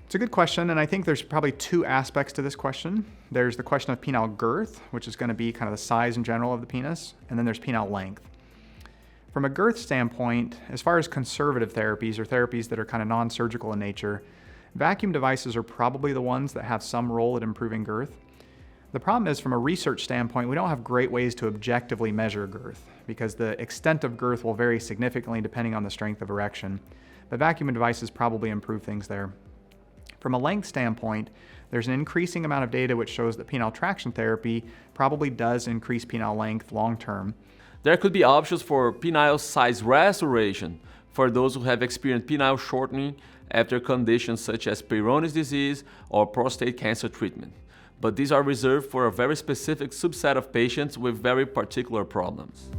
It's a good question, and I think there's probably two aspects to this question. There's the question of penile girth, which is going to be kind of the size in general of the penis, and then there's penile length. From a girth standpoint, as far as conservative therapies or therapies that are kind of non-surgical in nature, vacuum devices are probably the ones that have some role at improving girth. The problem is, from a research standpoint, we don't have great ways to objectively measure girth because the extent of girth will vary significantly depending on the strength of erection, but vacuum devices probably improve things there. From a length standpoint, there's an increasing amount of data which shows that penile traction therapy probably does increase penile length long term. There could be options for penile size restoration for those who have experienced penile shortening after conditions such as Peyronie's disease or prostate cancer treatment. But these are reserved for a very specific subset of patients with very particular problems.